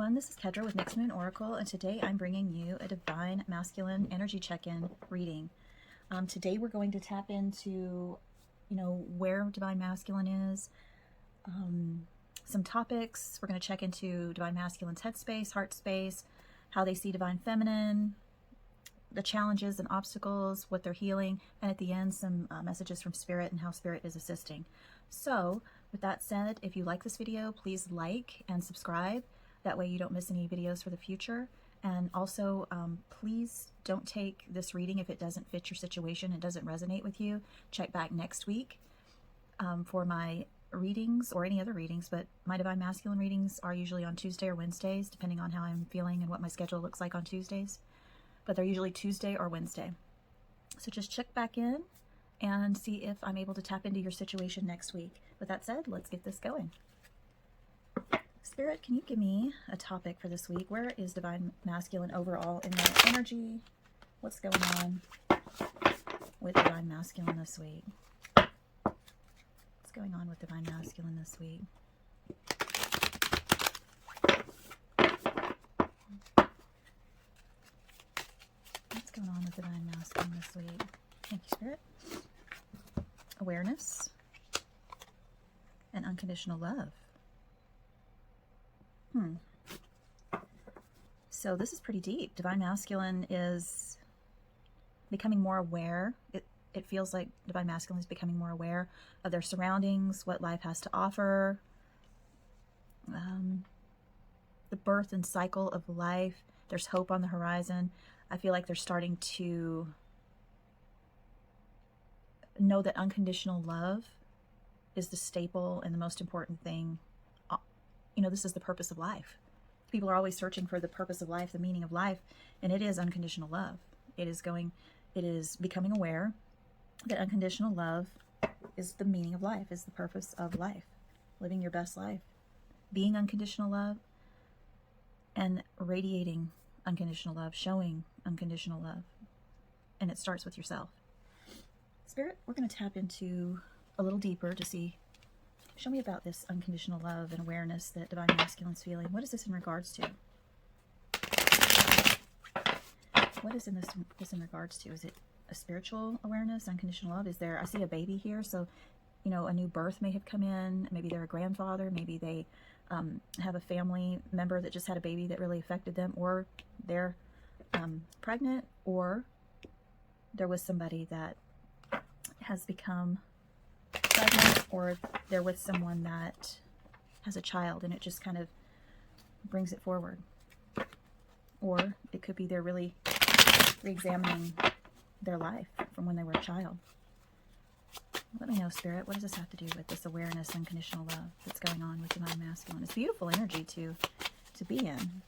everyone, this is Kedra with Next Moon Oracle, and today I'm bringing you a Divine Masculine Energy Check-in reading. Today we're going to tap into, where Divine Masculine is, some topics. We're going to check into Divine Masculine's headspace, heart space, how they see Divine Feminine, the challenges and obstacles, what they're healing, and at the end some messages from Spirit and how Spirit is assisting. So with that said, if you like this video, please like and subscribe. That way you don't miss any videos for the future. And also, please don't take this reading if it doesn't fit your situation and doesn't resonate with you. Check back next week for my readings or any other readings, but my Divine Masculine readings are usually on Tuesday or Wednesdays, depending on how I'm feeling and what my schedule looks like on Tuesdays. But they're usually Tuesday or Wednesday. So just check back in and see if I'm able to tap into your situation next week. With that said, let's get this going. Spirit, can you give me a topic for this week? Where is Divine Masculine overall in their energy? What's going on with Divine Masculine this week? What's going on with Divine Masculine this week? What's going on with Divine Masculine this week? Thank you, Spirit. Awareness and unconditional love. So this is pretty deep. Divine Masculine is becoming more aware. It feels like Divine Masculine is becoming more aware of their surroundings, what life has to offer, the birth and cycle of life. There's hope on the horizon. I feel like they're starting to know that unconditional love is the staple and the most important thing. This is the purpose of life. People are always searching for the purpose of life, the meaning of life, and it is unconditional love. It is becoming aware that unconditional love is the meaning of life, is the purpose of life, living your best life, being unconditional love, and radiating unconditional love, showing unconditional love. And it starts with yourself. Spirit, we're going to tap into a little deeper to see. Show me about this unconditional love and awareness that Divine Masculine's feeling. What is this in regards to? What is this in regards to? Is it a spiritual awareness, unconditional love? I see a baby here, so, a new birth may have come in. Maybe they're a grandfather. Maybe they have a family member that just had a baby that really affected them, or they're pregnant, or there was somebody that has become pregnant, or they're with someone that has a child and it just kind of brings it forward. Or it could be they're really re-examining their life from when they were a child. Let me know, Spirit, what does this have to do with this awareness, unconditional love that's going on with Divine Masculine? It's beautiful energy to be in.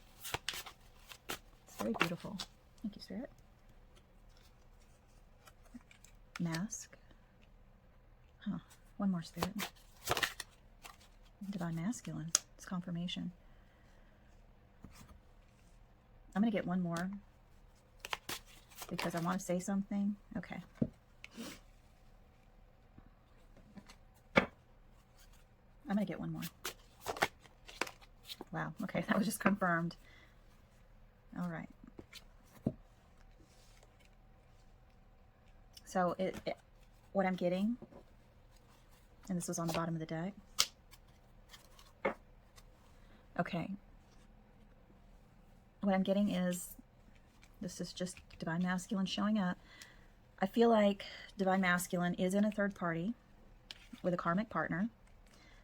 It's very beautiful. Thank you, Spirit. Mask. One more, Spirit. Divine Masculine. It's confirmation. I'm going to get one more because I want to say something. Okay. I'm going to get one more. Wow. Okay, that was just confirmed. All right. So what I'm getting, and this was on the bottom of the deck. Okay. What I'm getting is, this is just Divine Masculine showing up. I feel like Divine Masculine is in a third party with a karmic partner,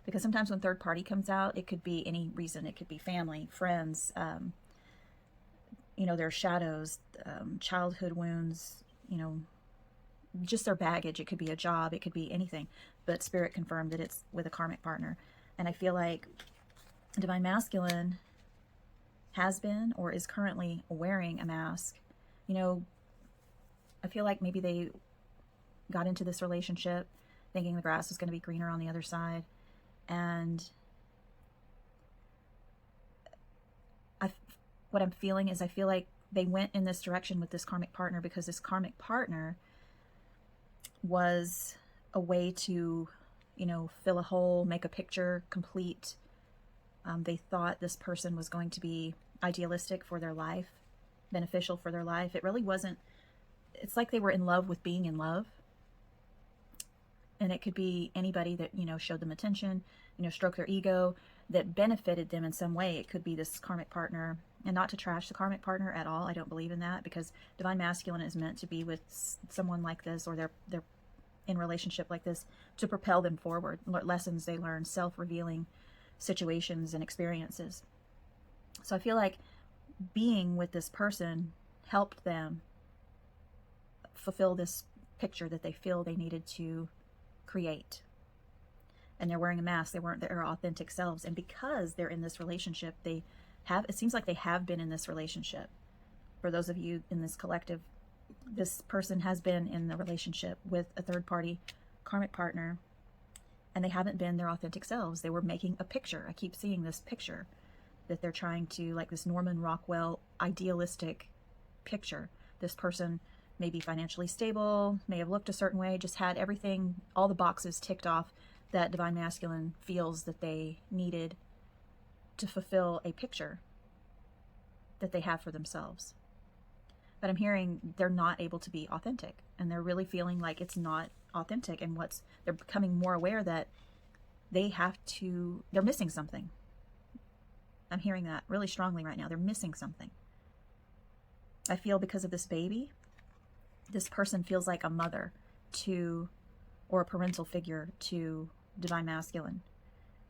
because sometimes when third party comes out, it could be any reason. It could be family, friends, their shadows, childhood wounds, just their baggage. It could be a job, it could be anything, but Spirit confirmed that it's with a karmic partner. And I feel like Divine Masculine has been or is currently wearing a mask. I feel like maybe they got into this relationship thinking the grass was going to be greener on the other side, and what I'm feeling is I feel like they went in this direction with this karmic partner because this karmic partner was a way to, fill a hole, make a picture complete, They thought this person was going to be idealistic for their life, beneficial for their life. It really wasn't. It's like they were in love with being in love. And it could be anybody that, showed them attention, stroked their ego, that benefited them in some way. It could be this karmic partner. And not to trash the karmic partner at all. I don't believe in that, because divine masculine is meant to be with someone like this, or they're in relationship like this, to propel them forward. Lessons they learn, self-revealing situations and experiences. So I feel like being with this person helped them fulfill this picture that they feel they needed to create. And they're wearing a mask. They weren't their authentic selves. And because they're in this relationship, it seems like they have been in this relationship. For those of you in this collective, this person has been in the relationship with a third party karmic partner, and they haven't been their authentic selves. They were making a picture. I keep seeing this picture that they're trying to, like this Norman Rockwell idealistic picture. This person may be financially stable, may have looked a certain way, just had everything, all the boxes ticked off that divine masculine feels that they needed to fulfill a picture that they have for themselves. But I'm hearing they're not able to be authentic, and they're really feeling like it's not authentic, and they're becoming more aware that they're missing something. I'm hearing that really strongly right now. They're missing something. I feel because of this baby, this person feels like a mother or a parental figure to divine masculine.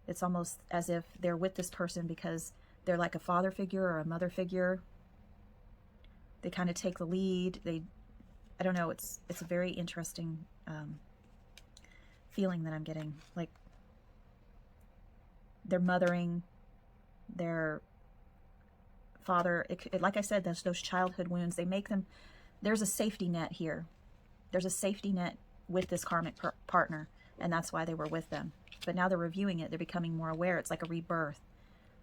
It's almost as if they're with this person because they're like a father figure or a mother figure. They kind of take the lead. I don't know, it's a very interesting feeling that I'm getting. Like they're mothering their father. Like I said, those childhood wounds, they make them, there's a safety net here. There's a safety net with this karmic partner, and that's why they were with them. But now they're reviewing it. They're becoming more aware. It's like a rebirth.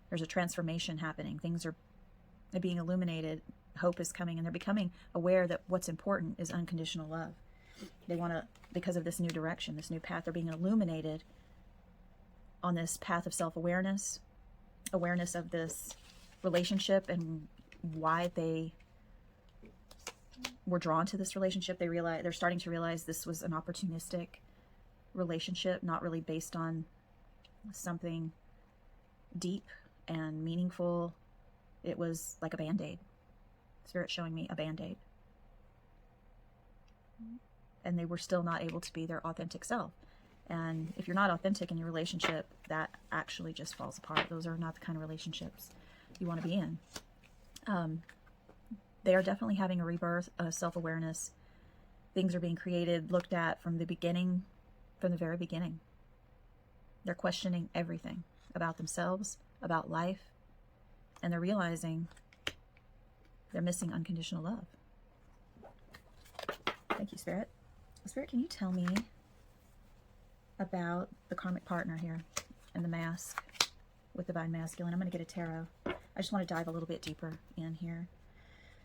There's a transformation happening. Things are being illuminated. Hope is coming, and they're becoming aware that what's important is unconditional love. They want to, because of this new direction, this new path, they're being illuminated on this path of self-awareness, awareness of this relationship and why they were drawn to this relationship. They're starting to realize this was an opportunistic relationship, not really based on something deep and meaningful. It was like a band-aid. Spirit showing me a band-aid. And they were still not able to be their authentic self. And if you're not authentic in your relationship, that actually just falls apart. Those are not the kind of relationships you want to be in. They are definitely having a rebirth, a self-awareness. Things are being created, looked at from the beginning, from the very beginning. They're questioning everything about themselves, about life, and they're realizing they're missing unconditional love. Thank you, Spirit. Spirit, can you tell me about the karmic partner here and the mask with divine masculine? I'm going to get a tarot. I just want to dive a little bit deeper in here.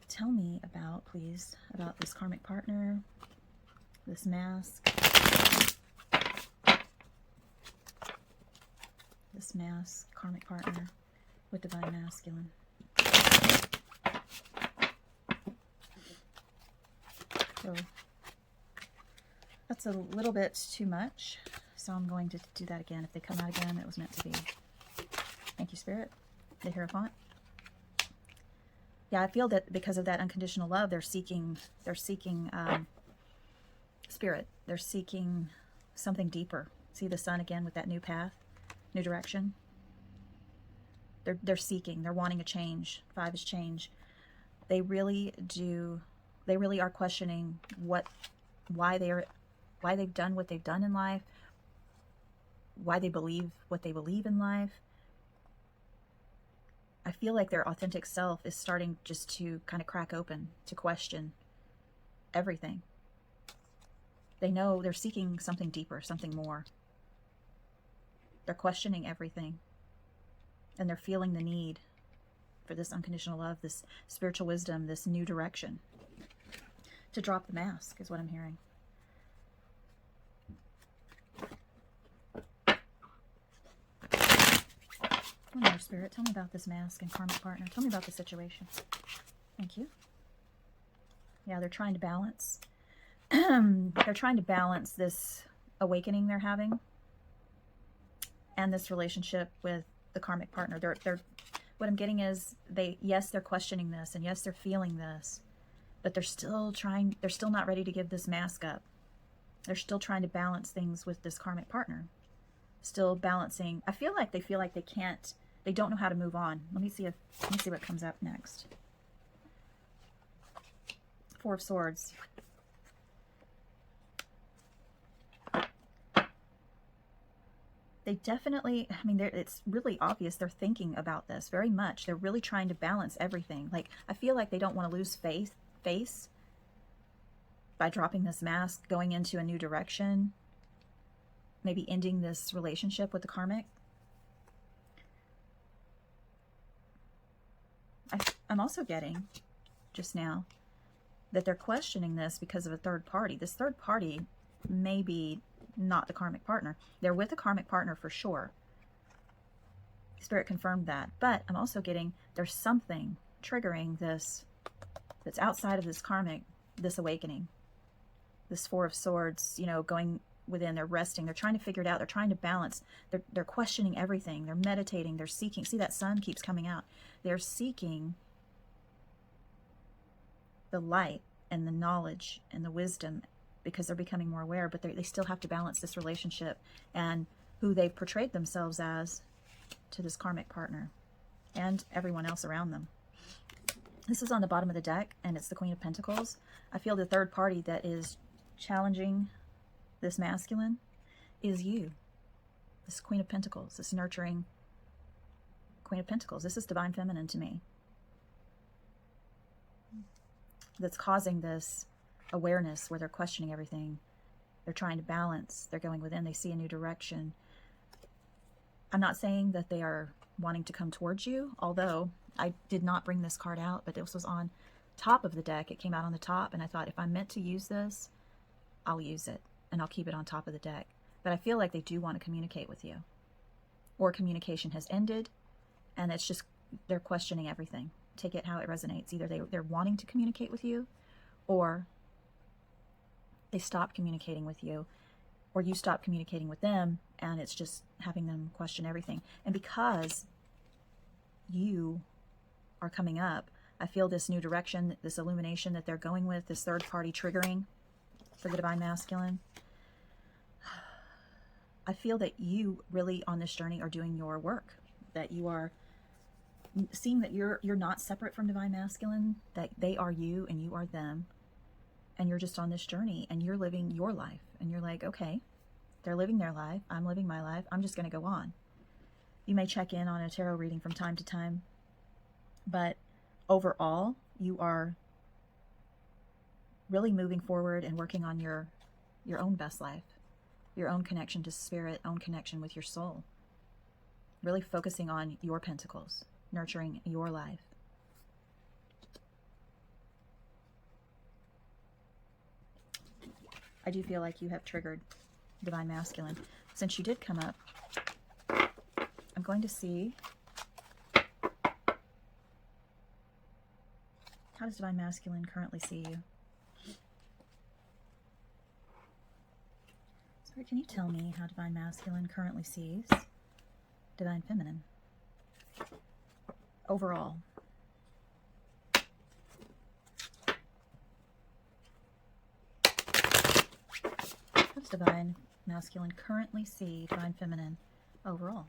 Tell me about, please, about this karmic partner, this mask, karmic partner with divine masculine. So that's a little bit too much, so I'm going to do that again. If they come out again, it was meant to be. Thank you, Spirit. The Hierophant. Yeah, I feel that because of that unconditional love, they're seeking spirit. They're seeking something deeper. See the sun again with that new path, new direction. They're seeking. They're wanting a change. 5 is change. They really do. They really are questioning why they've done what they've done in life, why they believe what they believe in life. I feel like their authentic self is starting just to kind of crack open, to question everything. They know they're seeking something deeper, something more. They're questioning everything. And they're feeling the need for this unconditional love, this spiritual wisdom, this new direction. To drop the mask is what I'm hearing. One more, Spirit. Tell me about this mask and karmic partner. Tell me about the situation. Thank you. Yeah, they're trying to balance. They're trying to balance this awakening they're having and this relationship with the karmic partner. They're what I'm getting is yes, they're questioning this, and yes, they're feeling this, but they're still not ready to give this mask up. They're still trying to balance things with this karmic partner. Still balancing. I feel like they can't, they don't know how to move on. Let me see what comes up next. Four of Swords. They definitely, I mean, it's really obvious they're thinking about this very much. They're really trying to balance everything. Like, I feel like they don't want to lose face by dropping this mask, going into a new direction, maybe ending this relationship with the karmic. I'm also getting, just now, that they're questioning this because of a third party. This third party may be not the karmic partner. They're with a karmic partner for sure. Spirit confirmed that. But I'm also getting there's something triggering this that's outside of this karmic, this awakening. This Four of Swords, you know, going within, they're resting, they're trying to figure it out, they're trying to balance, they're questioning everything, they're meditating, they're seeking. See, that sun keeps coming out. They're seeking the light and the knowledge and the wisdom because they're becoming more aware, but they still have to balance this relationship and who they've portrayed themselves as to this karmic partner and everyone else around them. This is on the bottom of the deck, and it's the Queen of Pentacles. I feel the third party that is challenging this masculine is you. This Queen of Pentacles, this nurturing Queen of Pentacles. This is divine feminine to me. That's causing this awareness where they're questioning everything. They're trying to balance. They're going within. They see a new direction. I'm not saying that they are wanting to come towards you, although I did not bring this card out, but this was on top of the deck. It came out on the top, and I thought if I'm meant to use this, I'll use it, and I'll keep it on top of the deck. But I feel like they do want to communicate with you. Or communication has ended, and it's just, they're questioning everything. Take it how it resonates. Either they're wanting to communicate with you, or they stop communicating with you, or you stop communicating with them, and it's just having them question everything. And because you are coming up, I feel this new direction, this illumination that they're going with, this third party triggering for the divine masculine. I feel that you really on this journey are doing your work, that you are seeing that you're not separate from divine masculine, that they are you and you are them, and you're just on this journey and you're living your life, and you're like, okay, they're living their life, I'm living my life, I'm just going to go on. You may check in on a tarot reading from time to time, but overall you are really moving forward and working on your own best life, your own connection to spirit, own connection with your soul, really focusing on your pentacles, nurturing your life. I do feel like you have triggered divine masculine. Since you did come up, I'm going to see, how does divine masculine currently see you? Sorry, can you tell me how divine masculine currently sees divine feminine overall? How does divine masculine currently see divine feminine overall?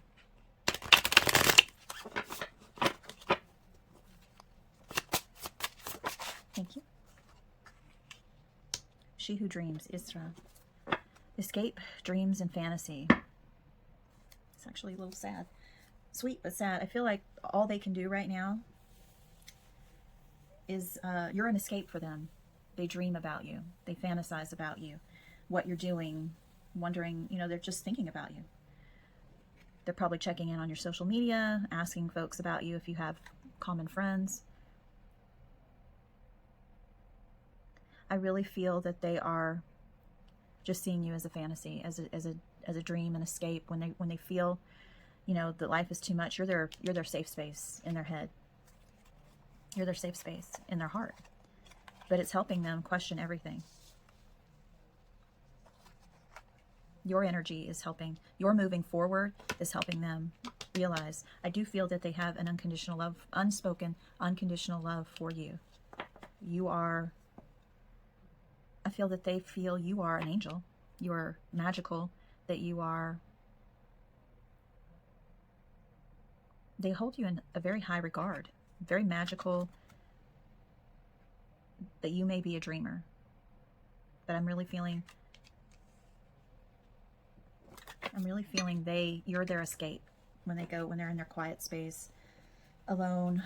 Thank you. She who dreams, Isra. Escape, dreams, and fantasy. It's actually a little sad. Sweet, but sad. I feel like all they can do right now is, you're an escape for them. They dream about you. They fantasize about you. What you're doing, wondering, you know, they're just thinking about you. They're probably checking in on your social media, asking folks about you if you have common friends. I really feel that they are just seeing you as a fantasy, as a dream, an escape. When they feel you know, that life is too much. You're their safe space in their head. You're their safe space in their heart. But it's helping them question everything. Your energy is helping. Your moving forward is helping them realize. I do feel that they have an unconditional love, unspoken, unconditional love for you. You are, I feel that they feel you are an angel. You are magical, that you are, they hold you in a very high regard, very magical, that you may be a dreamer. But I'm really feeling you're their escape. When they're in their quiet space, alone,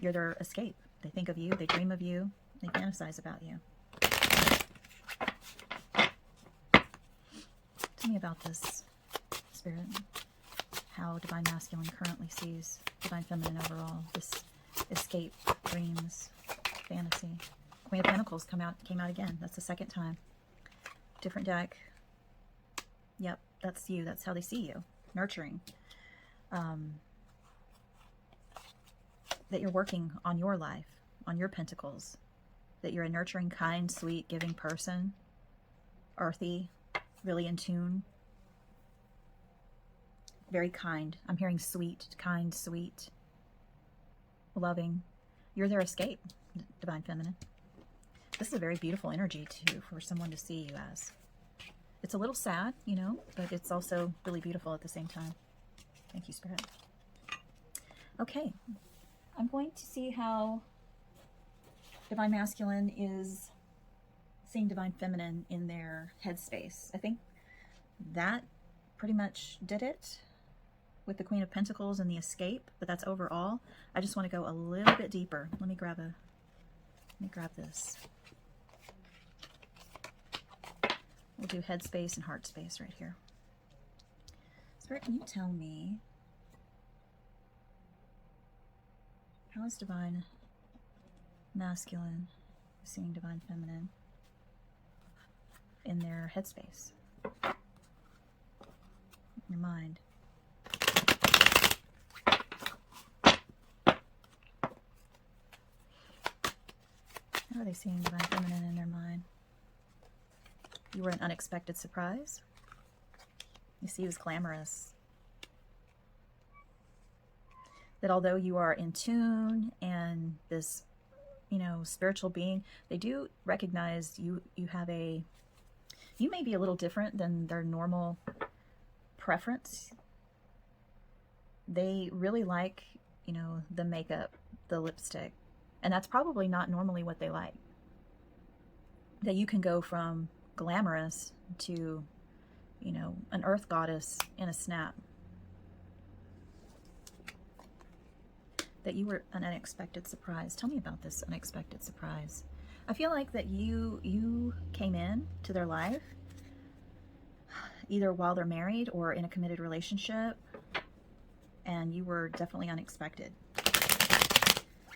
you're their escape. They think of you, they dream of you, they fantasize about you. Tell me about this, Spirit. How Divine Masculine currently sees Divine Feminine overall. This escape, dreams, fantasy. Queen of Pentacles came out again. That's the second time. Different deck. Yep, that's you. That's how they see you. Nurturing. That you're working on your life, on your pentacles. That you're a nurturing, kind, sweet, giving person. Earthy, really in tune. Very kind. I'm hearing sweet, kind, sweet. Loving. You're their escape, Divine Feminine. This is a very beautiful energy, too, for someone to see you as. It's a little sad, you know, but it's also really beautiful at the same time. Thank you, Spirit. Okay. I'm going to see how Divine Masculine is seeing Divine Feminine in their headspace. I think that pretty much did it with the Queen of Pentacles and the escape, but that's overall. I just want to go a little bit deeper. Let me grab this. We'll do head space and heart space right here. Spirit, can you tell me, how is Divine Masculine seeing Divine Feminine in their headspace, your mind? How are they seeing Divine Feminine in their mind? You were an unexpected surprise. You see, he was glamorous. That although you are in tune and this, you know, spiritual being, they do recognize you you may be a little different than their normal preference. They really like, you know, the makeup, the lipstick, and that's probably not normally what they like. That you can go from glamorous to, you know, an earth goddess in a snap. That you were an unexpected surprise. Tell me about this unexpected surprise. I feel like that you came in to their life either while they're married or in a committed relationship, and you were definitely unexpected.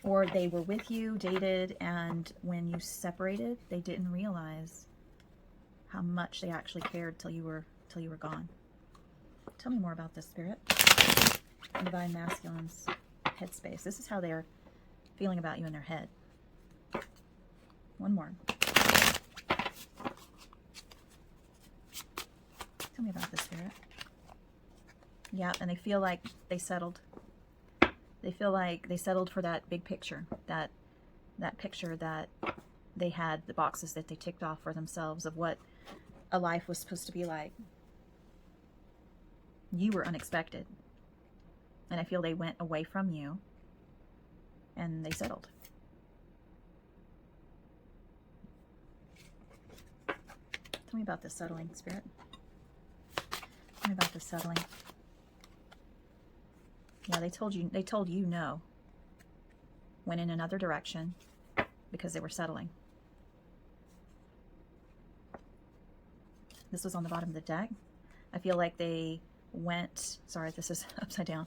Or they were with you, dated, and when you separated, they didn't realize how much they actually cared till you were gone. Tell me more about this, Spirit. Divine Masculine's headspace. This is how they're feeling about you in their head. One more. Tell me about this, Spirit. Yeah, and they feel like they settled. They feel like they settled for that big picture, that picture that they had, the boxes that they ticked off for themselves of what a life was supposed to be like. You were unexpected. And I feel they went away from you and they settled. Tell me about this settling, Spirit. Tell me about this settling. Yeah, they told you no. Went in another direction because they were settling. This was on the bottom of the deck. I feel like they went, sorry, this is upside down.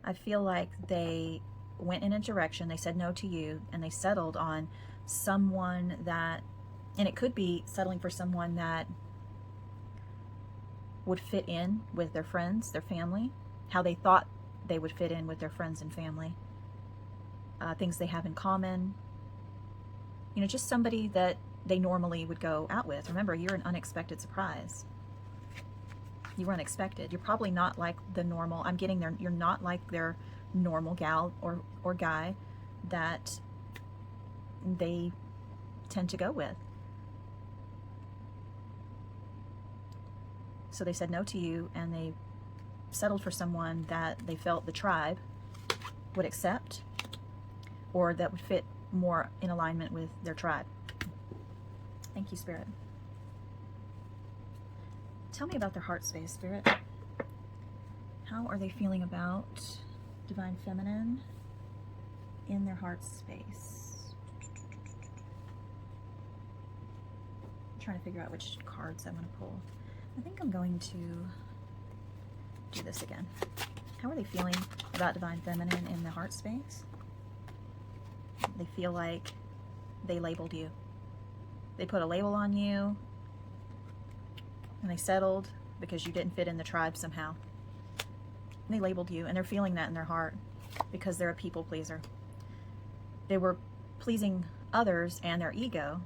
I feel like they went in a direction, they said no to you, and they settled on someone that, and it could be settling for someone that would fit in with their friends, their family, how they thought they would fit in with their friends and family, things they have in common, you know, just somebody that they normally would go out with. Remember, you're an unexpected surprise. You were unexpected. You're probably not like the normal, I'm getting there, you're not like their normal gal or guy that they tend to go with. So they said no to you, and they settled for someone that they felt the tribe would accept, or that would fit more in alignment with their tribe. Thank you, Spirit. Tell me about their heart space, Spirit. How are they feeling about Divine Feminine in their heart space? I'm trying to figure out which cards I want to pull. I think I'm going to do this again. How are they feeling about Divine Feminine in the heart space? They feel like they labeled you. They put a label on you, and they settled because you didn't fit in the tribe somehow. And they labeled you, and they're feeling that in their heart because they're a people pleaser. They were pleasing others and their ego,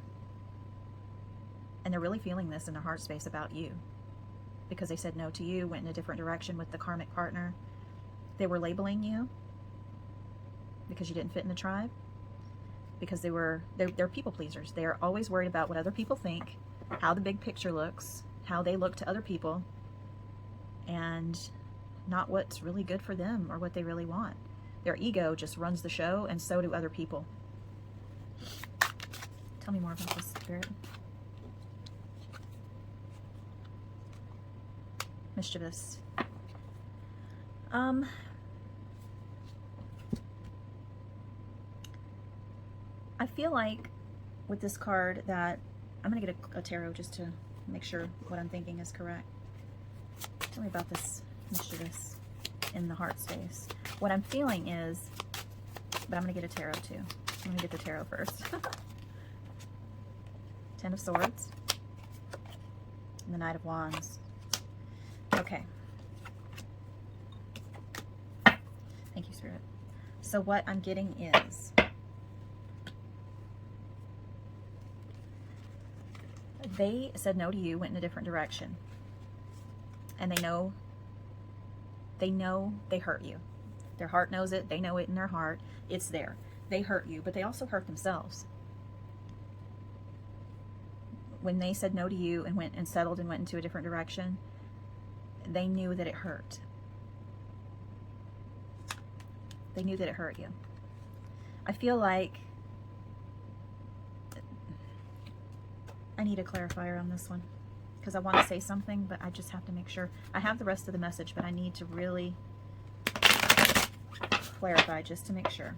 and they're really feeling this in their heart space about you because they said no to you, went in a different direction with the karmic partner. They were labeling you because you didn't fit in the tribe, because they're people pleasers. They are always worried about what other people think, how the big picture looks, how they look to other people, and not what's really good for them or what they really want. Their ego just runs the show, and so do other people. Tell me more about this, Spirit. Mischievous. I feel like with this card that I'm going to get a tarot just to make sure what I'm thinking is correct. Tell me about this mischievous in the heart space. What I'm feeling is, but I'm going to get a tarot too. I'm going to get the tarot first. Ten of Swords and the Knight of Wands. Okay. Thank you, Spirit. So what I'm getting is they said no to you, went in a different direction. And they know they hurt you. Their heart knows it. They know it in their heart. It's there. They hurt you, but they also hurt themselves. When they said no to you and went and settled and went into a different direction, they knew that it hurt. They knew that it hurt you. I feel like I need a clarifier on this one because I want to say something, but I just have to make sure. I have the rest of the message, but I need to really clarify just to make sure.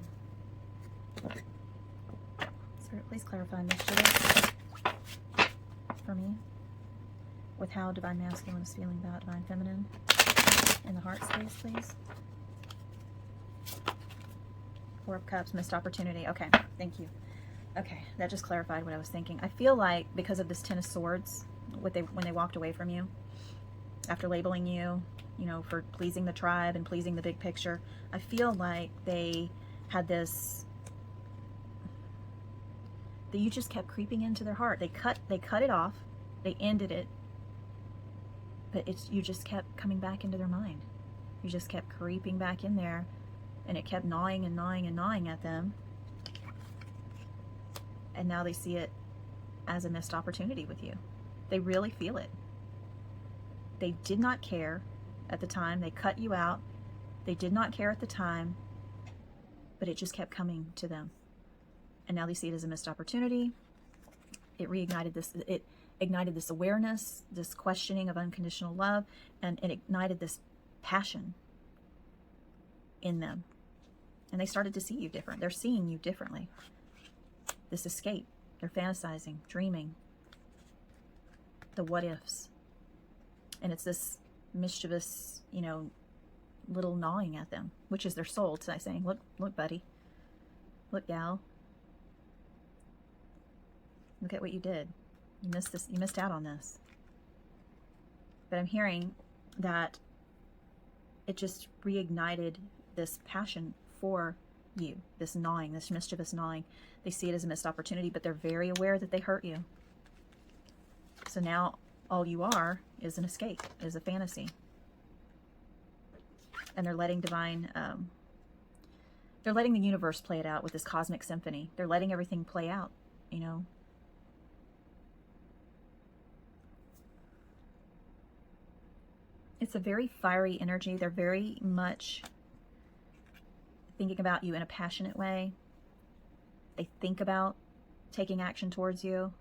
Spirit, please clarify mischievous for me with how Divine Masculine is feeling about Divine Feminine in the heart space, please. Four of Cups, missed opportunity. Okay, thank you. Okay, that just clarified what I was thinking. I feel like because of this Ten of Swords, when they walked away from you, after labeling you, you know, for pleasing the tribe and pleasing the big picture, I feel like they had this, that you just kept creeping into their heart. They cut it off, they ended it, but you just kept coming back into their mind. You just kept creeping back in there, and it kept gnawing and gnawing and gnawing at them. And now they see it as a missed opportunity with you. They really feel it. They did not care at the time. They cut you out. They did not care at the time, but it just kept coming to them. And now they see it as a missed opportunity. It reignited this, it ignited this awareness, this questioning of unconditional love, and it ignited this passion in them. And they started to see you different. They're seeing you differently. This escape. They're fantasizing, dreaming. The what ifs. And it's this mischievous, you know, little gnawing at them, which is their soul saying, look, buddy. Look, gal. Look at what you did. You missed this. You missed out on this. But I'm hearing that it just reignited this passion for you, this gnawing, this mischievous gnawing. They see it as a missed opportunity, but they're very aware that they hurt you. So now all you are is an escape, is a fantasy. And they're letting they're letting the universe play it out with this cosmic symphony. They're letting everything play out, you know. It's a very fiery energy. They're very much thinking about you in a passionate way. They think about taking action towards you.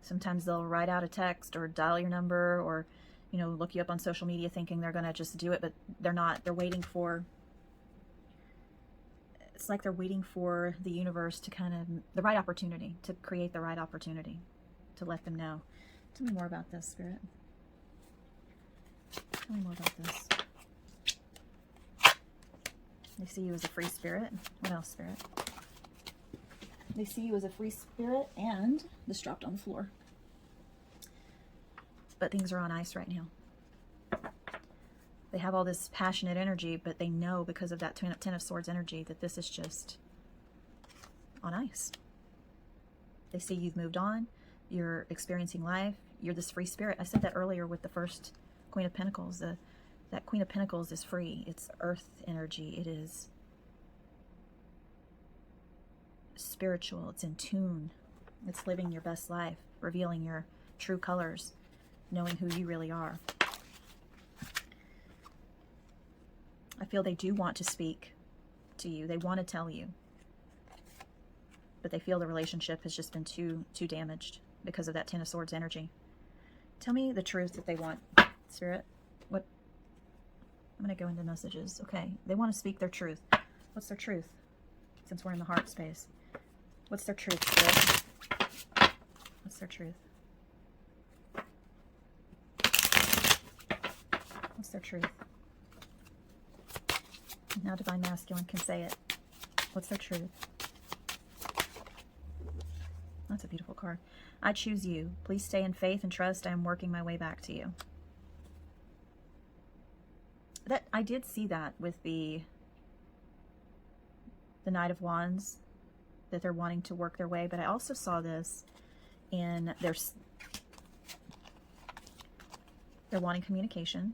Sometimes they'll write out a text or dial your number or, you know, look you up on social media thinking they're going to just do it, but they're not. They're waiting for, it's like they're waiting for the universe to kind of, the right opportunity, to create the right opportunity, to let them know. Tell me more about this, Spirit. Tell me more about this. They see you as a free spirit. What else, Spirit? They see you as a free spirit, and this dropped on the floor. But things are on ice right now. They have all this passionate energy, but they know because of that Ten of Swords energy that this is just on ice. They see you've moved on. You're experiencing life. You're this free spirit. I said that earlier with the first Queen of Pentacles. That Queen of Pentacles is free. It's earth energy. It is spiritual. It's in tune. It's living your best life, revealing your true colors, knowing who you really are. I feel they do want to speak to you. They want to tell you. But they feel the relationship has just been too damaged because of that Ten of Swords energy. Tell me the truth that they want, Spirit. What? I'm going to go into messages. Okay. They want to speak their truth. What's their truth? Since we're in the heart space. What's their truth, Spirit? What's their truth? What's their truth? Now Divine Masculine can say it. What's their truth? That's a beautiful card. I choose you. Please stay in faith and trust. I am working my way back to you. That I did see that with the Knight of Wands, that they're wanting to work their way, but I also saw this in they're wanting communication.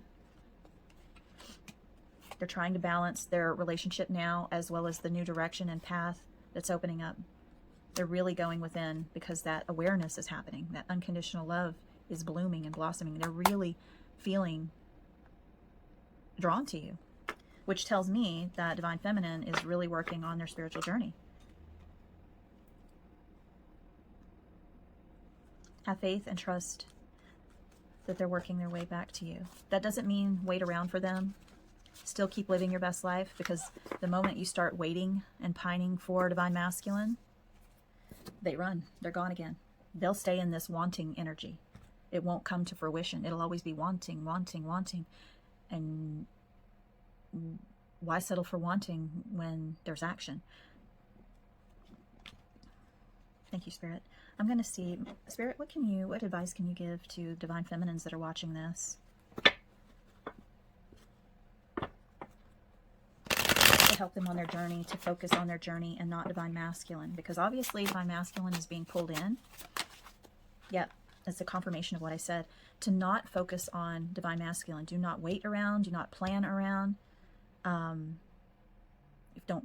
They're trying to balance their relationship now as well as the new direction and path that's opening up. They're really going within because that awareness is happening. That unconditional love is blooming and blossoming. They're really feeling drawn to you, which tells me that Divine Feminine is really working on their spiritual journey. Have faith and trust that they're working their way back to you. That doesn't mean wait around for them. Still keep living your best life, because the moment you start waiting and pining for Divine Masculine, they run. They're gone again. They'll stay in this wanting energy. It won't come to fruition. It'll always be wanting, wanting, wanting. And why settle for wanting when there's action? Thank you, Spirit. I'm going to see, Spirit, what advice can you give to Divine Feminines that are watching this? To help them on their journey, to focus on their journey and not Divine Masculine. Because obviously Divine Masculine is being pulled in. Yep, that's a confirmation of what I said. To not focus on Divine Masculine. Do not wait around. Do not plan around. Don't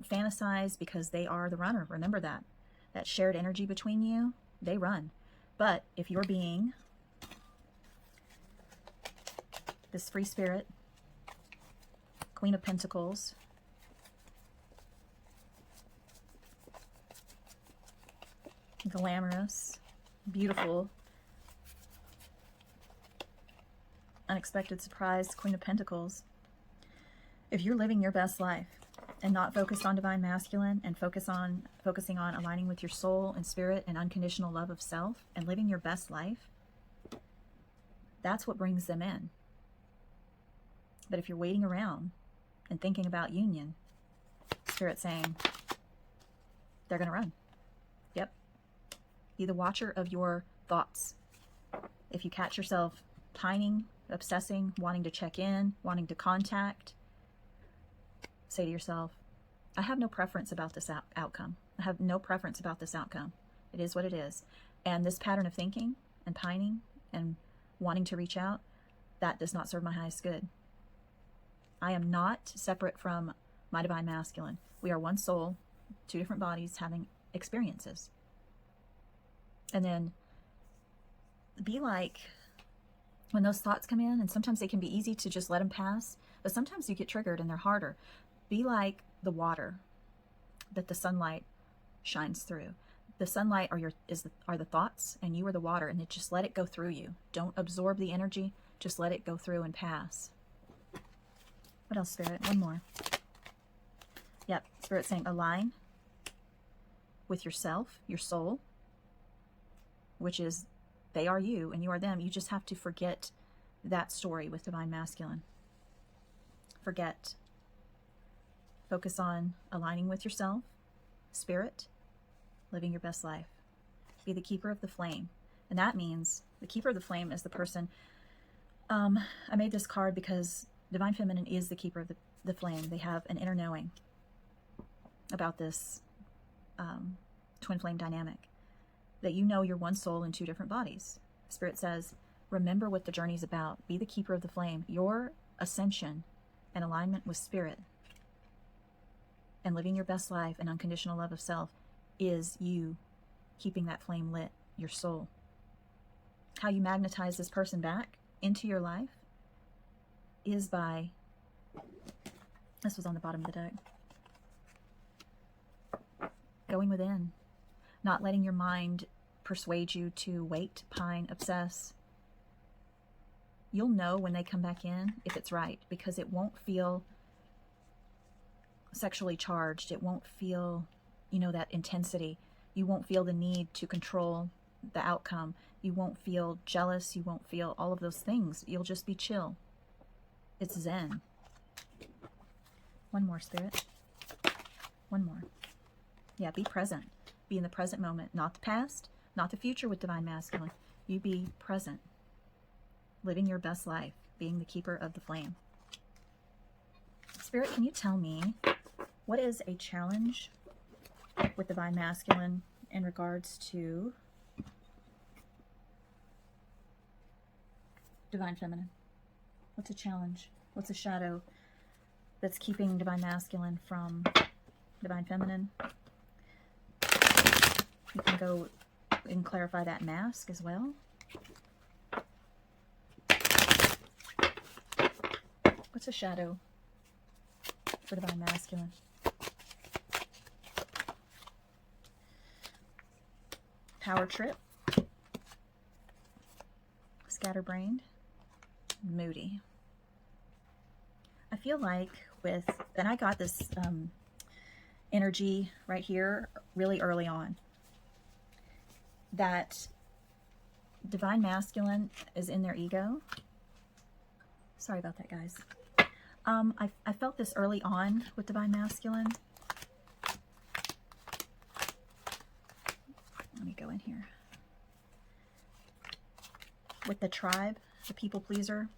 fantasize, because they are the runner. Remember that. That shared energy between you, they run. But if you're being this free spirit, Queen of Pentacles, glamorous, beautiful, unexpected surprise, Queen of Pentacles. If you're living your best life and not focused on Divine Masculine and focusing on aligning with your soul and spirit and unconditional love of self and living your best life, that's what brings them in. But if you're waiting around and thinking about union, Spirit's saying they're going to run. Yep. Be the watcher of your thoughts. If you catch yourself pining, obsessing, wanting to check in, wanting to contact, say to yourself, I have no preference about this outcome. I have no preference about this outcome. It is what it is. And this pattern of thinking and pining and wanting to reach out, that does not serve my highest good. I am not separate from my divine masculine. We are one soul, two different bodies having experiences. And then be like, when those thoughts come in, and sometimes they can be easy to just let them pass, but sometimes you get triggered and they're harder. Be like the water that the sunlight shines through. The sunlight are the thoughts, and you are the water, and just let it go through you. Don't absorb the energy, just let it go through and pass. What else, Spirit? One more. Yep, Spirit saying align with yourself, your soul, which is they are you and you are them. You just have to forget that story with divine masculine. Forget. Focus on aligning with yourself, spirit, living your best life. Be the keeper of the flame. And that means the keeper of the flame is the person. I made this card because divine feminine is the keeper of the flame. They have an inner knowing about this twin flame dynamic. That you know you're one soul in two different bodies. Spirit says, remember what the journey's about. Be the keeper of the flame. Your ascension and alignment with spirit and living your best life and unconditional love of self is you keeping that flame lit, your soul. How you magnetize this person back into your life is by, this was on the bottom of the deck, going within. Not letting your mind persuade you to wait, pine, obsess. You'll know when they come back in if it's right, because it won't feel sexually charged. It won't feel, that intensity. You won't feel the need to control the outcome. You won't feel jealous. You won't feel all of those things. You'll just be chill. It's zen. One more, Spirit. One more. Yeah, be present. Be in the present moment, not the past, not the future with divine masculine. You be present, living your best life, being the keeper of the flame. Spirit, can you tell me what is a challenge with divine masculine in regards to divine feminine? What's a challenge? What's a shadow that's keeping divine masculine from divine feminine? You can go and clarify that mask as well. What's a shadow for divine masculine? Power trip. Scatterbrained. Moody. I feel like and I got this energy right here really early on, that divine masculine is in their ego. Sorry about that, guys. I felt this early on with divine masculine. Let me go in here. With the tribe, the people pleaser,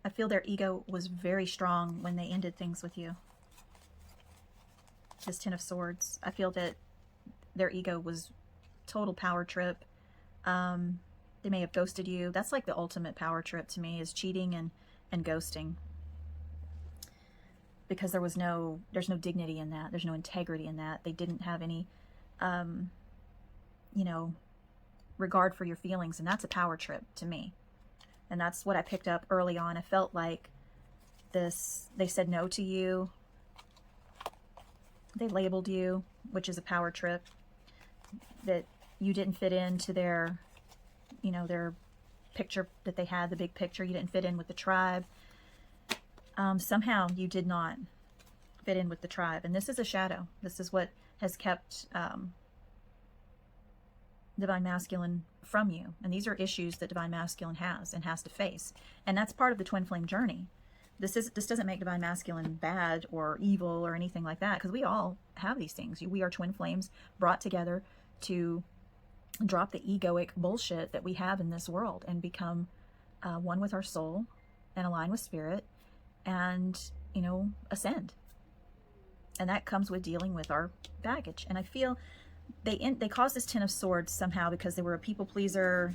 I feel their ego was very strong when they ended things with you. This Ten of Swords. I feel that their ego was total power trip. They may have ghosted you. That's like the ultimate power trip to me, is cheating and ghosting. Because there's no dignity in that. There's no integrity in that. They didn't have any, regard for your feelings. And that's a power trip to me. And that's what I picked up early on. I felt like they said no to you. They labeled you, which is a power trip. That you didn't fit into their picture that they had, the big picture. You didn't fit in with the tribe. Somehow you did not fit in with the tribe. And this is a shadow. This is what has kept divine masculine from you. And these are issues that divine masculine has and has to face. And that's part of the twin flame journey. This doesn't make divine masculine bad or evil or anything like that, because we all have these things. We are twin flames brought together to drop the egoic bullshit that we have in this world and become one with our soul and align with spirit and, you know, ascend. And that comes with dealing with our baggage. And I feel they caused this Ten of Swords somehow because they were a people pleaser,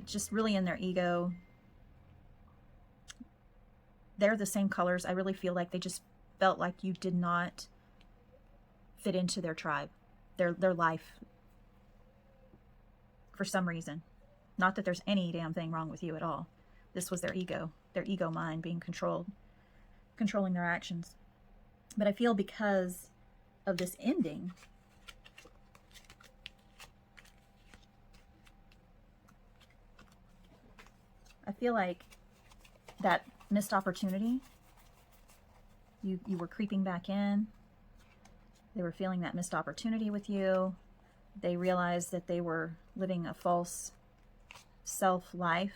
just really in their ego. They're the same colors. I really feel like they just felt like you did not fit into their tribe, their life, for some reason. Not that there's any damn thing wrong with you at all. This was their ego mind being controlling their actions. But I feel because of this ending, I feel like that missed opportunity, you were creeping back in. They were feeling that missed opportunity with you. They realized that they were living a false self-life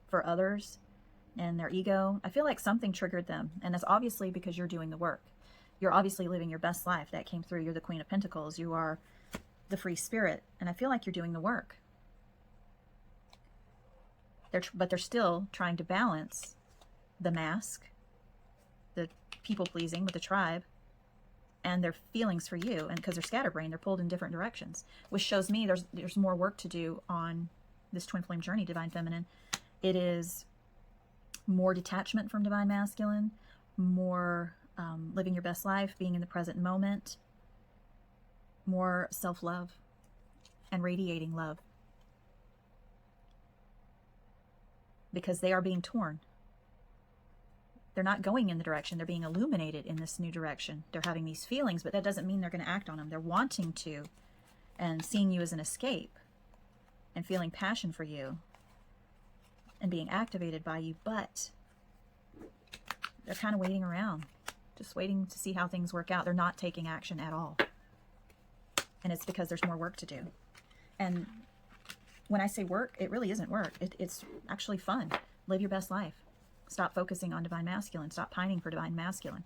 for others and their ego. I feel like something triggered them, and it's obviously because you're doing the work. You're obviously living your best life. That came through. You're the Queen of Pentacles. You are the free spirit, and I feel like you're doing the work. But they're still trying to balance the mask, the people-pleasing with the tribe, and their feelings for you. And because they're scatterbrained, they're pulled in different directions, which shows me there's more work to do on this twin flame journey, Divine Feminine. It is more detachment from Divine Masculine, more living your best life, being in the present moment, more self-love and radiating love. Because they are being torn. They're not going in the direction. They're being illuminated in this new direction. They're having these feelings, but that doesn't mean they're going to act on them. They're wanting to and seeing you as an escape and feeling passion for you and being activated by you, but they're kind of waiting around, just waiting to see how things work out. They're not taking action at all. And it's because there's more work to do. And when I say work, it really isn't work. It's actually fun. Live your best life. Stop focusing on Divine Masculine. Stop pining for Divine Masculine.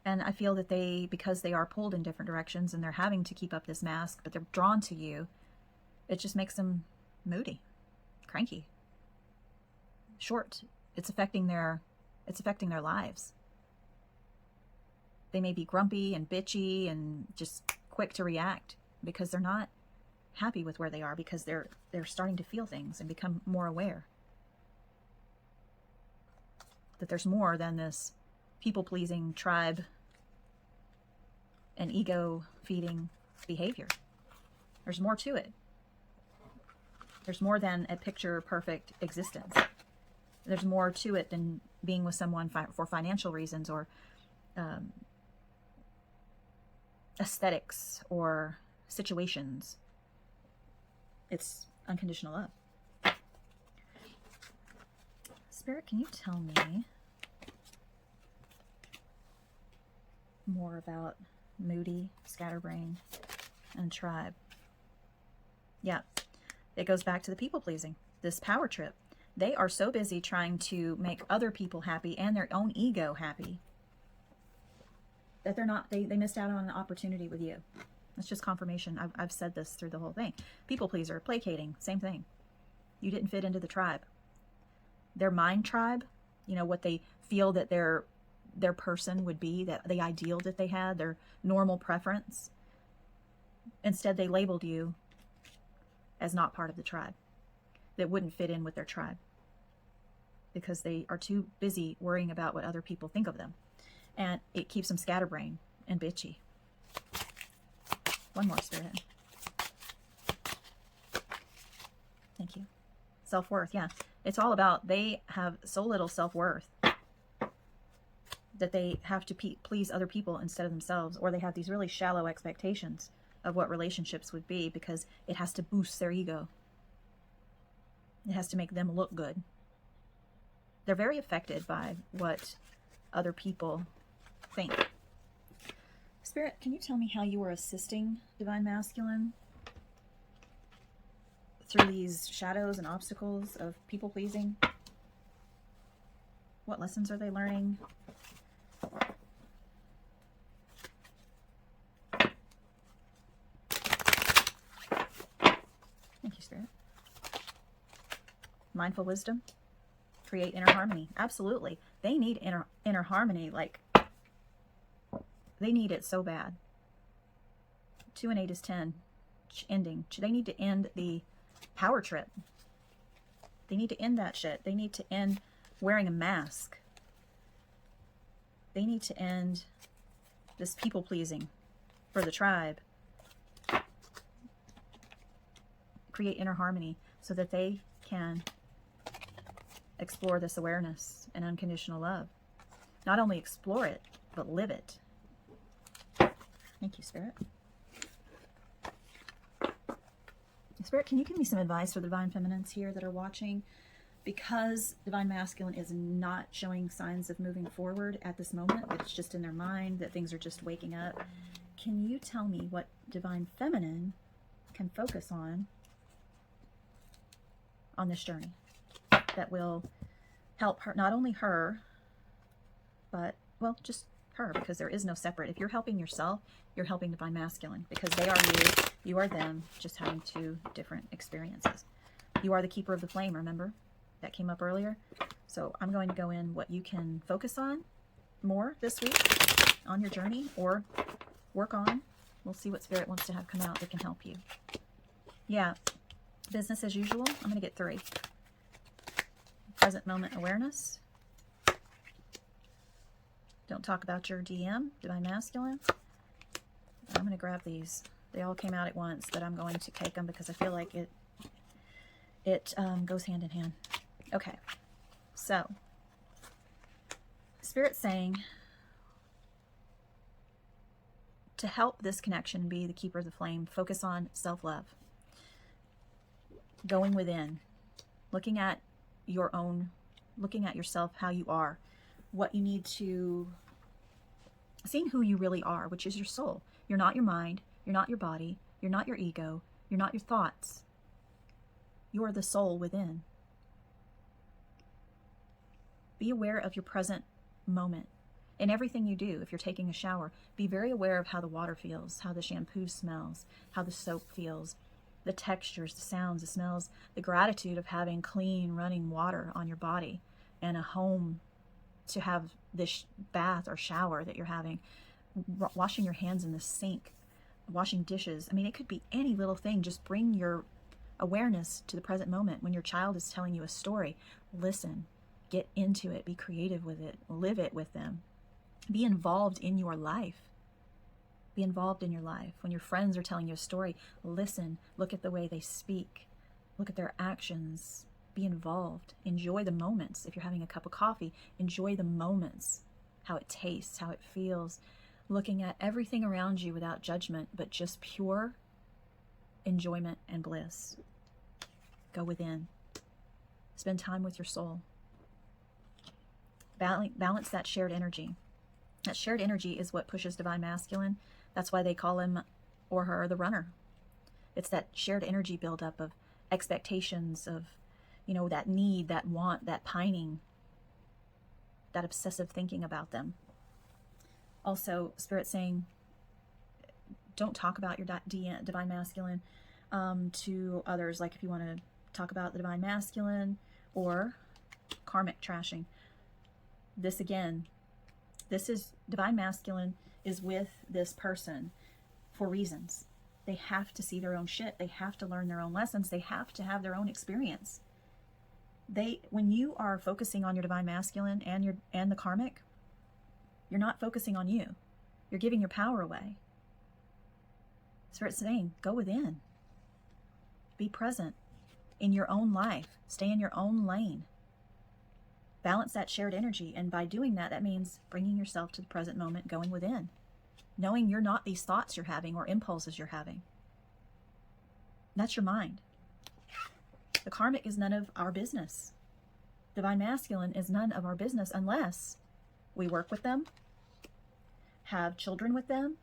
And I feel that because they are pulled in different directions and they're having to keep up this mask, but they're drawn to you, it just makes them moody, cranky, short. It's affecting their lives. They may be grumpy and bitchy and just quick to react because they're not happy with where they are, because they're starting to feel things and become more aware that there's more than this people-pleasing tribe and ego-feeding behavior. There's more to it. There's more than a picture-perfect existence. There's more to it than being with someone for financial reasons or aesthetics or situations. It's unconditional love. Spirit, can you tell me more about moody, scatterbrain, and tribe? Yeah, it goes back to the people-pleasing, this power trip. They are so busy trying to make other people happy and their own ego happy that they missed out on an opportunity with you. It's just confirmation. I've said this through the whole thing. People pleaser, placating, same thing. You didn't fit into the tribe. Their mind tribe, you know, what they feel that their person would be, that the ideal that they had, their normal preference. Instead, they labeled you as not part of the tribe, that wouldn't fit in with their tribe, because they are too busy worrying about what other people think of them. And it keeps them scatterbrained and bitchy. One more, Spirit. Thank you. Self-worth, yeah. It's all about they have so little self-worth that they have to please other people instead of themselves, or they have these really shallow expectations of what relationships would be because it has to boost their ego. It has to make them look good. They're very affected by what other people think. Spirit, can you tell me how you were assisting Divine Masculine through these shadows and obstacles of people-pleasing? What lessons are they learning? Thank you, Spirit. Mindful wisdom. Create inner harmony. Absolutely. They need inner harmony. Like, they need it so bad. 2 and 8 is 10. Ending. They need to end the power trip. They need to end that shit. They need to end wearing a mask. They need to end this people pleasing for the tribe. Create inner harmony so that they can explore this awareness and unconditional love. Not only explore it, but live it. Thank you, Spirit. Spirit, can you give me some advice for the Divine Feminines here that are watching? Because Divine Masculine is not showing signs of moving forward at this moment, that it's just in their mind, that things are just waking up. Can you tell me what Divine Feminine can focus on this journey that will help her, not only her, but, well, just her, because there is no separate. If you're helping yourself, you're helping Divine Masculine, because they are you are them, just having 2 different experiences. You are the keeper of the flame, remember? That came up earlier. So I'm going to go in what you can focus on more this week on your journey, or work on. We'll see what Spirit wants to have come out that can help you. Yeah, business as usual. I'm going to get 3. Present moment awareness. Don't talk about your DM, Divine Masculine. I'm going to grab these. They all came out at once, but I'm going to take them because I feel like it goes hand in hand. Okay, so Spirit's saying to help this connection be the keeper of the flame, focus on self-love. Going within, looking at your own, looking at yourself, how you are, what you need to, seeing who you really are, which is your soul. You're not your mind, you're not your body, you're not your ego, you're not your thoughts. You're the soul within. Be aware of your present moment. In everything you do, if you're taking a shower, be very aware of how the water feels, how the shampoo smells, how the soap feels, the textures, the sounds, the smells, the gratitude of having clean running water on your body and a home to have this bath or shower that you're having, washing your hands in the sink, washing dishes. I mean, it could be any little thing. Just bring your awareness to the present moment. When your child is telling you a story, listen, get into it, be creative with it, live it with them. Be involved in your life. Be involved in your life. When your friends are telling you a story, listen, look at the way they speak, look at their actions, be involved. Enjoy the moments. If you're having a cup of coffee, enjoy the moments, how it tastes, how it feels, looking at everything around you without judgment, but just pure enjoyment and bliss. Go within. Spend time with your soul. Balance that shared energy. That shared energy is what pushes Divine Masculine. That's why they call him or her the runner. It's that shared energy buildup of expectations, of, you know, that need, that want, that pining, that obsessive thinking about them. Also, Spirit saying, don't talk about your Divine Masculine to others. Like if you want to talk about the Divine Masculine or karmic trashing. This again, this is Divine Masculine is with this person for reasons. They have to see their own shit. They have to learn their own lessons. They have to have their own experience. When you are focusing on your Divine Masculine and the karmic, you're not focusing on you. You're giving your power away. Spirit's saying, go within. Be present in your own life. Stay in your own lane. Balance that shared energy. And by doing that, that means bringing yourself to the present moment, going within. Knowing you're not these thoughts you're having or impulses you're having. That's your mind. The karmic is none of our business. Divine Masculine is none of our business unless we work with them, have children with them,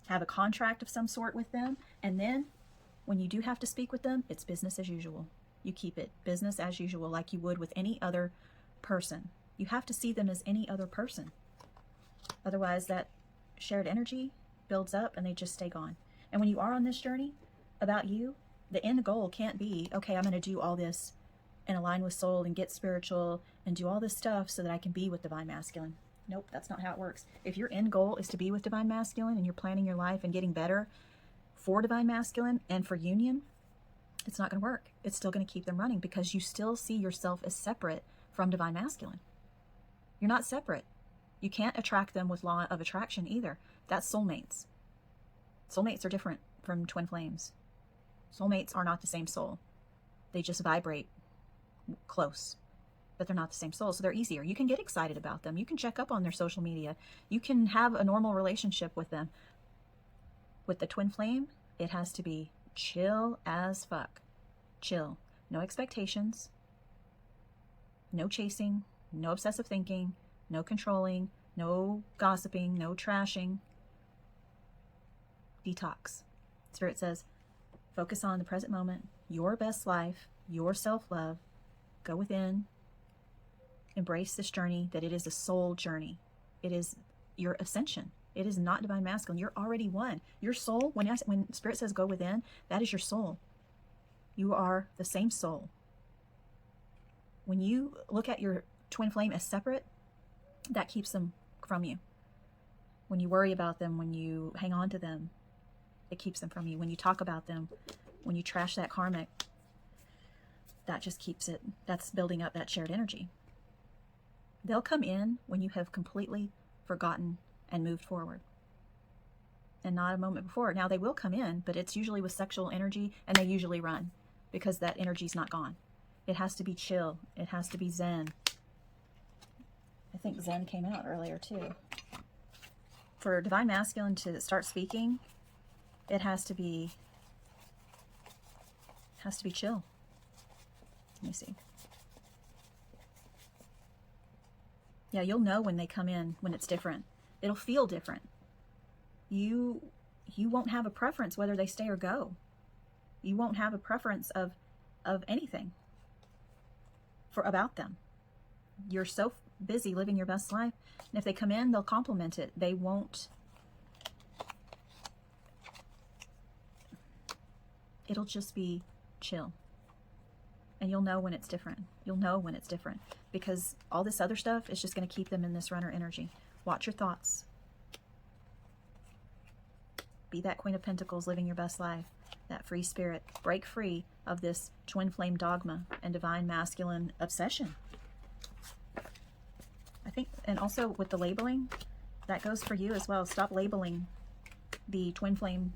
have a contract of some sort with them, and then when you do have to speak with them, it's business as usual. You keep it business as usual, like you would with any other person. You have to see them as any other person. Otherwise, that shared energy builds up and they just stay gone. And when you are on this journey, about you, the end goal can't be, okay, I'm going to do all this and align with soul and get spiritual and do all this stuff so that I can be with divine masculine. Nope, that's not how it works. If your end goal is to be with divine masculine and you're planning your life and getting better for divine masculine and for union, it's not going to work. It's still going to keep them running because you still see yourself as separate from divine masculine. You're not separate. You can't attract them with law of attraction either. That's soulmates. Soulmates are different from twin flames. Soulmates are not the same soul. They just vibrate close, but they're not the same soul. So they're easier. You can get excited about them. You can check up on their social media. You can have a normal relationship with them. With the twin flame, it has to be chill as fuck. Chill. No expectations. No chasing. No obsessive thinking. No controlling. No gossiping. No trashing. Detox. Spirit says, focus on the present moment, your best life, your self-love. Go within. Embrace this journey, that it is a soul journey. It is your ascension. It is not divine masculine. You're already one. Your soul, when Spirit says go within, that is your soul. You are the same soul. When you look at your twin flame as separate, that keeps them from you. When you worry about them, when you hang on to them, it keeps them from you. When you talk about them, when you trash that karmic, that just keeps it, that's building up that shared energy. They'll come in when you have completely forgotten and moved forward, and not a moment before. Now they will come in, but it's usually with sexual energy, and they usually run because that energy's not gone. It has to be chill. It has to be zen. I think zen came out earlier too. For divine masculine to start speaking, it has to be chill. Let me see. Yeah, you'll know when they come in, when it's different. It'll feel different. You won't have a preference whether they stay or go. You won't have a preference of anything about them. You're so busy living your best life, and if they come in, they'll complement it. They won't. It'll just be chill. And you'll know when it's different. You'll know when it's different because all this other stuff is just going to keep them in this runner energy. Watch your thoughts. Be that Queen of Pentacles living your best life, that free spirit. Break free of this twin flame dogma and divine masculine obsession. I think, and also with the labeling, that goes for you as well. Stop labeling the twin flame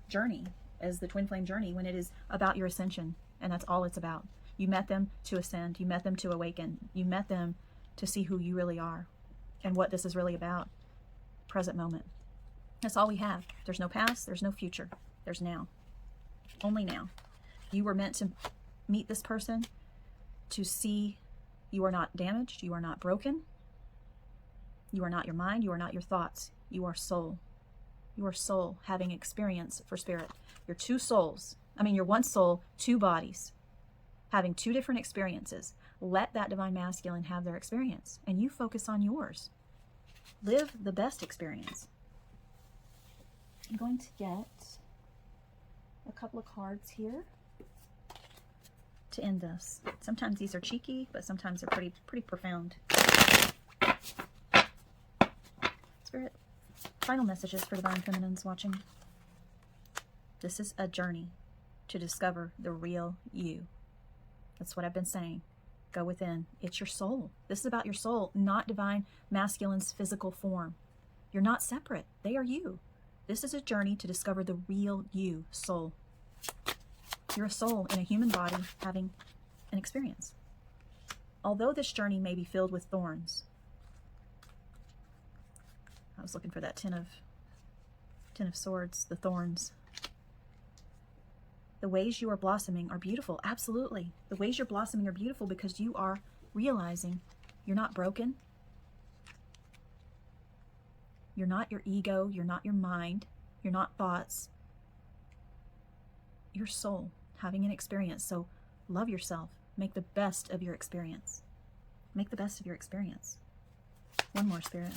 journey as the twin flame journey when it is about your ascension, and that's all it's about. You met them to ascend. You met them to awaken. You met them to see who you really are and what this is really about. Present moment. That's all we have. There's no past. There's no future. There's now. Only now. You were meant to meet this person to see you are not damaged. You are not broken. You are not your mind. You are not your thoughts. You are soul. You are soul having experience for spirit. You're two souls. I mean, you're one soul, two bodies, having two different experiences. Let that divine masculine have their experience, and you focus on yours. Live the best experience. I'm going to get a couple of cards here to end this. Sometimes these are cheeky, but sometimes they're pretty profound. Spirit, final messages for divine feminines watching. This is a journey to discover the real you. That's what I've been saying. Go within. It's your soul. This is about your soul, not divine masculine's physical form. You're not separate. They are you. This is a journey to discover the real you, soul. You're a soul in a human body having an experience. Although this journey may be filled with thorns. I was looking for that Ten of Swords, the thorns. The ways you are blossoming are beautiful. Absolutely. The ways you're blossoming are beautiful because you are realizing you're not broken. You're not your ego. You're not your mind. You're not thoughts. Your soul having an experience. So love yourself. Make the best of your experience. Make the best of your experience. One more, Spirit.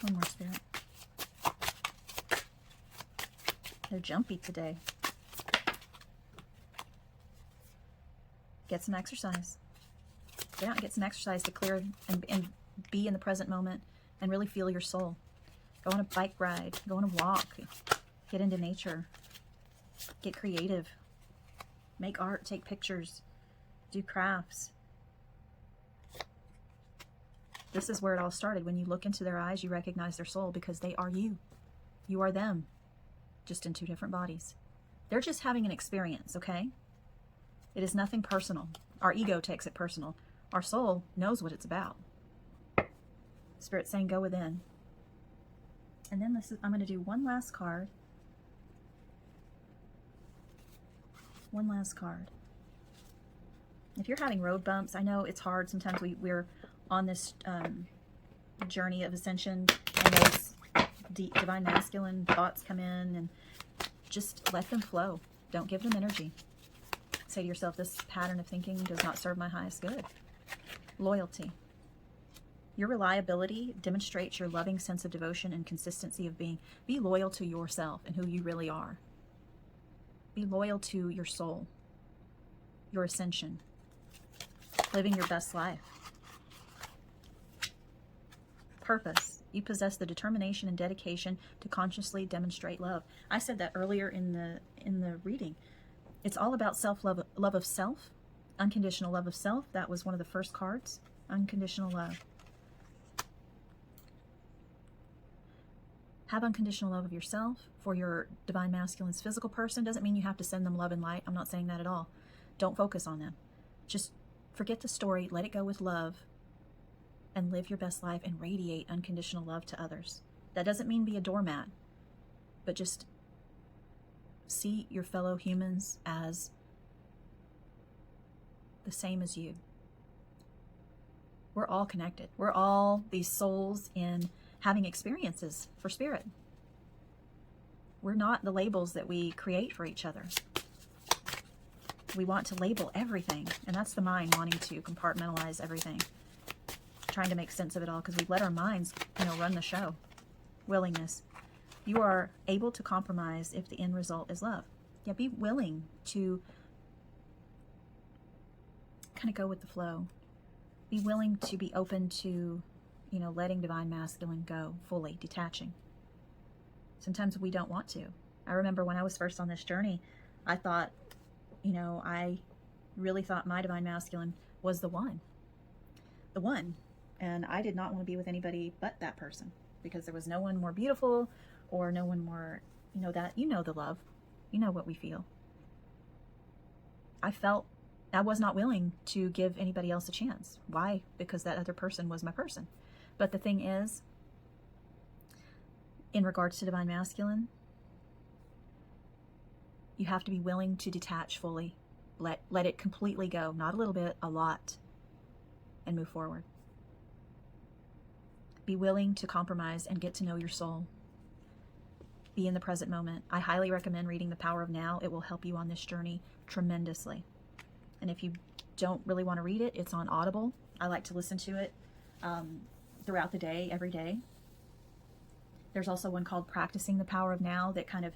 One more, Spirit. They're jumpy today. Get some exercise. Get out and get some exercise to clear and be in the present moment and really feel your soul. Go on a bike ride. Go on a walk. Get into nature. Get creative. Make art. Take pictures. Do crafts. This is where it all started. When you look into their eyes, you recognize their soul because they are you. You are them, just in two different bodies. They're just having an experience, okay? It is nothing personal. Our ego takes it personal. Our soul knows what it's about. Spirit's saying, go within. And then I'm going to do one last card. One last card. If you're having road bumps, I know it's hard. Sometimes we're on this journey of ascension, and those divine masculine thoughts come in, and just let them flow. Don't give them energy. Say to yourself, this pattern of thinking does not serve my highest good. Loyalty. Your reliability demonstrates your loving sense of devotion and consistency of being. Be loyal to yourself and who you really are. Be loyal to your soul, your ascension, living your best life. Purpose. You possess the determination and dedication to consciously demonstrate love. I said that earlier in the reading. It's all about self-love, love of self, unconditional love of self. That was one of the first cards. Unconditional love. Have unconditional love of yourself. For your divine masculine's physical person, doesn't mean you have to send them love and light. I'm not saying that at all. Don't focus on them. Just forget the story, let it go with love, and live your best life and radiate unconditional love to others. That doesn't mean be a doormat, but just see your fellow humans as the same as you. We're all connected. We're all these souls in having experiences for spirit. We're not the labels that we create for each other. We want to label everything, and that's the mind wanting to compartmentalize everything, trying to make sense of it all, because we let our minds, run the show. Willingness. You are able to compromise if the end result is love. Yeah, be willing to kind of go with the flow. Be willing to be open to, letting divine masculine go fully, detaching. Sometimes we don't want to. I remember when I was first on this journey, I thought, I really thought my divine masculine was the one. The one. And I did not want to be with anybody but that person, because there was no one more beautiful or no one more, the love. You know what we feel. I was not willing to give anybody else a chance. Why? Because that other person was my person. But the thing is, in regards to divine masculine, you have to be willing to detach fully. Let it completely go. Not a little bit, a lot. And move forward. Be willing to compromise and get to know your soul. Be in the present moment. I highly recommend reading The Power of Now. It will help you on this journey tremendously. And if you don't really want to read it, it's on Audible. I like to listen to it throughout the day, every day. There's also one called Practicing the Power of Now that kind of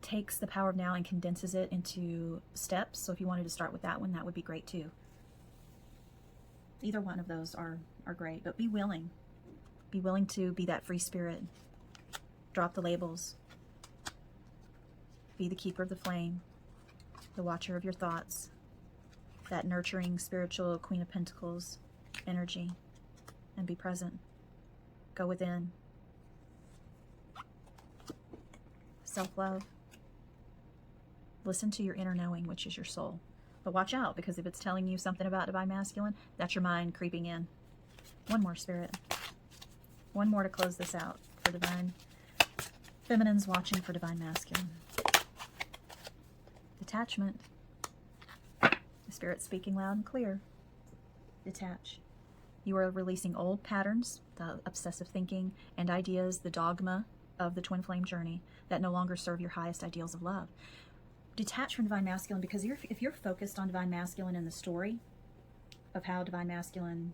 takes the power of now and condenses it into steps. So if you wanted to start with that one, that would be great too. Either one of those are great, but be willing. Be willing to be that free spirit. Drop the labels. Be the keeper of the flame, the watcher of your thoughts, that nurturing spiritual Queen of Pentacles energy, and be present. Go within. Self-love. Listen to your inner knowing, which is your soul. But watch out, because if it's telling you something about divine masculine, that's your mind creeping in. One more, Spirit. One more to close this out for divine feminines watching for divine masculine. Detachment. The Spirit speaking loud and clear. Detach. You are releasing old patterns, the obsessive thinking and ideas, the dogma of the twin flame journey that no longer serve your highest ideals of love. Detach from divine masculine, because if you're focused on divine masculine in the story of how divine masculine,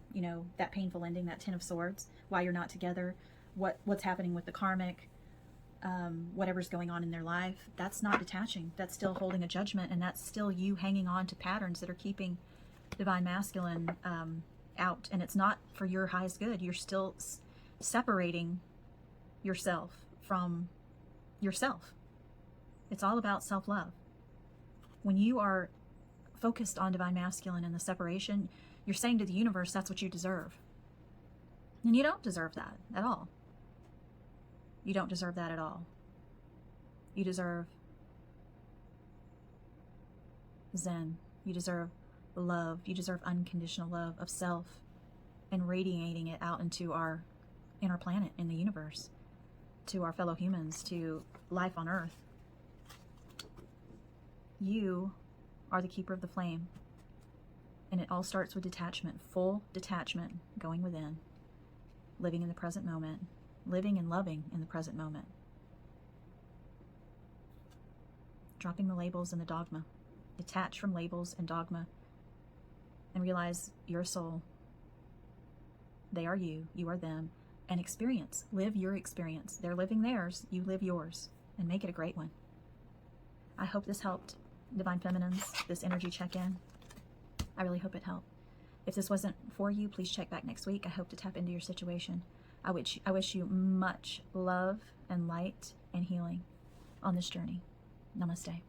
that painful ending, that 10 of Swords, why you're not together, what's happening with the karmic, whatever's going on in their life, that's not detaching. That's still holding a judgment, and that's still you hanging on to patterns that are keeping divine masculine out. And it's not for your highest good. You're still separating yourself from yourself. It's all about self-love. When you are focused on divine masculine and the separation, you're saying to the universe that's what you deserve. And you don't deserve that at all. You don't deserve that at all. You deserve Zen. You deserve love. You deserve unconditional love of self, and radiating it out into our inner planet, in the universe, to our fellow humans, to life on earth. You are the keeper of the flame. And it all starts with detachment, full detachment, going within, living in the present moment, living and loving in the present moment. Dropping the labels and the dogma. Detach from labels and dogma and realize you're a soul. They are you, you are them. And experience, live your experience. They're living theirs, you live yours, and make it a great one. I hope this helped, Divine Feminines, this energy check-in. I really hope it helped. If this wasn't for you, please check back next week. I hope to tap into your situation. I wish you much love and light and healing on this journey. Namaste.